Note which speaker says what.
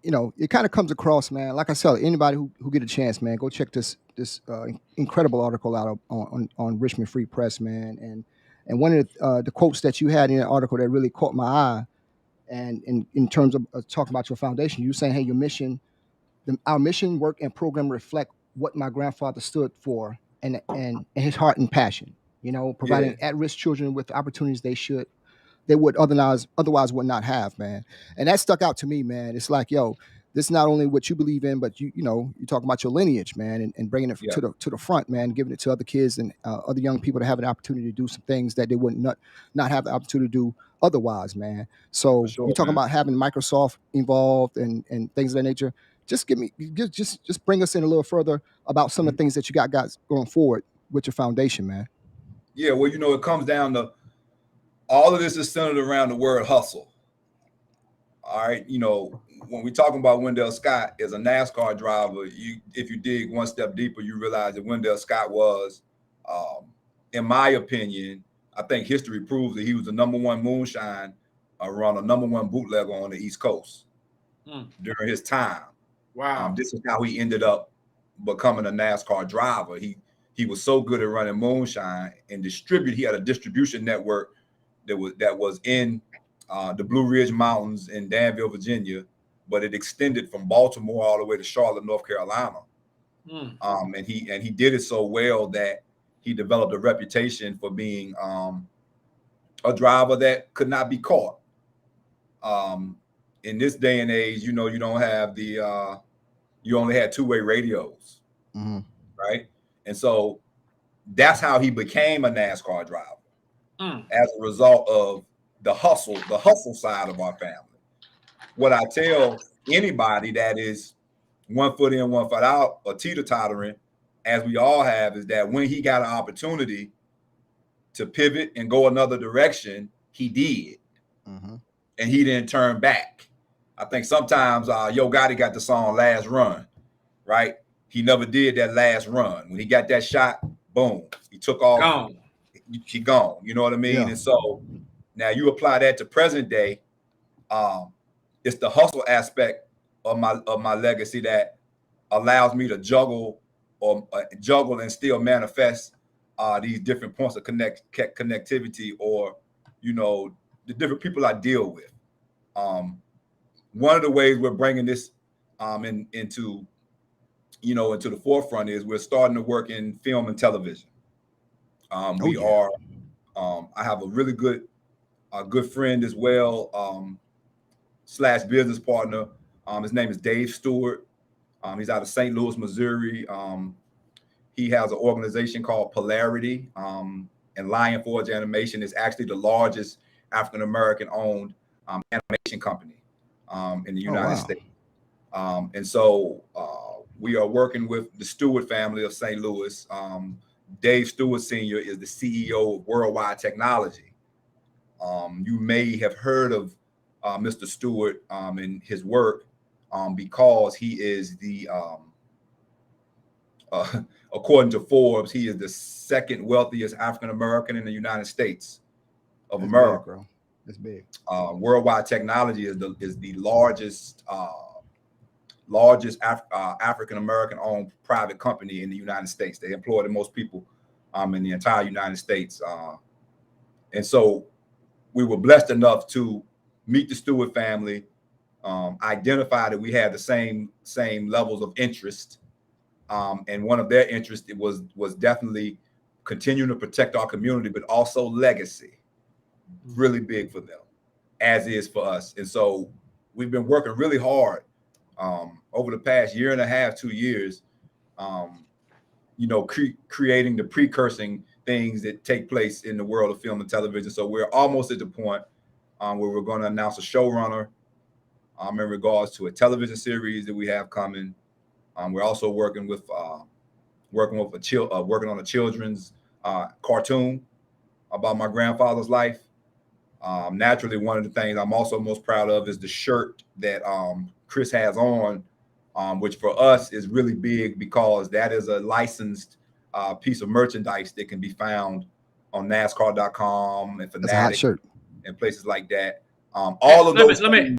Speaker 1: it kind of comes across, man. Like I said, anybody who get a chance, man, go check this incredible article out on Richmond Free Press, man. And one of the quotes that you had in that article that really caught my eye, and in terms of talking about your foundation, you were saying, hey, your mission, our mission, work, and program reflect what my grandfather stood for, and his heart and passion.
Speaker 2: Yeah.
Speaker 1: Providing at-risk children with opportunities they would otherwise would not have, man. And that stuck out to me, man. It's like, yo, this is not only what you believe in, but you talk about your lineage, man, and bringing it
Speaker 2: Yeah,
Speaker 1: to the front, man, giving it to other kids and other young people to have an opportunity to do some things that they would not have the opportunity to do otherwise, man.
Speaker 2: for
Speaker 1: So you
Speaker 2: sure,
Speaker 1: talking
Speaker 2: man.
Speaker 1: about having Microsoft involved and things of that nature. Just just bring us in a little further about some of the
Speaker 2: Mhm.
Speaker 1: things that you got guys going forward with your foundation, man.
Speaker 2: Yeah, well, it comes down to all of this is centered around the word hustle. All right, when we're talking about Wendell Scott as a NASCAR driver, if you dig one step deeper, you realize that Wendell Scott was, um, in my opinion, I think history proves that he was the number one moonshine around the number one bootlegger on the East Coast
Speaker 3: Mm.
Speaker 2: during his time.
Speaker 3: Wow.
Speaker 2: This is how he ended up becoming a NASCAR driver. He was so good at running moonshine and distribute. He had a distribution network that was in the Blue Ridge Mountains in Danville, Virginia, but it extended from Baltimore all the way to Charlotte, North Carolina.
Speaker 3: Mm.
Speaker 2: And he did it so well that he developed a reputation for being a driver that could not be caught. Um, in this day and age, you don't have you only had two-way radios,
Speaker 1: Mm-hmm.
Speaker 2: right? And so that's how he became a NASCAR driver
Speaker 3: Mm.
Speaker 2: as a result of the hustle side of our family. What I tell anybody that is 1 foot in, 1 foot out, or teeter-tottering, as we all have, is that when he got an opportunity to pivot and go another direction, he did,
Speaker 1: Mm-hmm.
Speaker 2: and he didn't turn back. I think sometimes Yo Gotti got the song "Last Run," right? He never did that last run. When he got that shot, boom, he took off.
Speaker 3: Gone.
Speaker 2: He gone. You know what I mean?
Speaker 1: Yeah.
Speaker 2: And so now you apply that to present day. Um, it's the hustle aspect of my legacy that allows me to juggle and still manifest these different points of connectivity, or the different people I deal with. Um, One of the ways we're bringing this into the forefront is we're starting to work in film and television.
Speaker 1: Oh
Speaker 2: We
Speaker 1: yeah.
Speaker 2: are. I have a really good friend as well, slash business partner. His name is Dave Stewart. He's out of St. Louis, Missouri. He has an organization called Polarity, and Lion Forge Animation is actually the largest African American owned animation company in the
Speaker 1: Oh
Speaker 2: United
Speaker 1: wow.
Speaker 2: States. And so we are working with the Stewart family of St. Louis. Dave Stewart Sr. is the CEO of Worldwide Technology. You may have heard of Mr. Stewart and his work because he is uh, according to Forbes, he is the second wealthiest African American in the United States of
Speaker 1: That's big,
Speaker 2: America.
Speaker 1: bro. That's big.
Speaker 2: Worldwide Technology is the largest African American owned private company in the United States. They employ the most people in the entire United States. And so we were blessed enough to meet the Stewart family, identify that we had the same levels of interest, and one of their interests was definitely continuing to protect our community, but also legacy, really big for them, as is for us. And so we've been working really hard over the past year and a half, 2 years, um, creating the precursing things that take place in the world of film and television. So we're almost at the point where we're going to announce a showrunner in regards to a television series that we have coming. We're also working on a children's cartoon about my grandfather's life. Naturally, one of the things I'm also most proud of is the shirt that Chris has on, which for us is really big because that is a licensed piece of merchandise that can be found on NASCAR.com and
Speaker 1: That's a hot
Speaker 2: Fanatic
Speaker 1: shirt.
Speaker 2: and places like that.
Speaker 3: Hey,
Speaker 2: All of
Speaker 3: let me
Speaker 2: those
Speaker 3: let me
Speaker 2: things.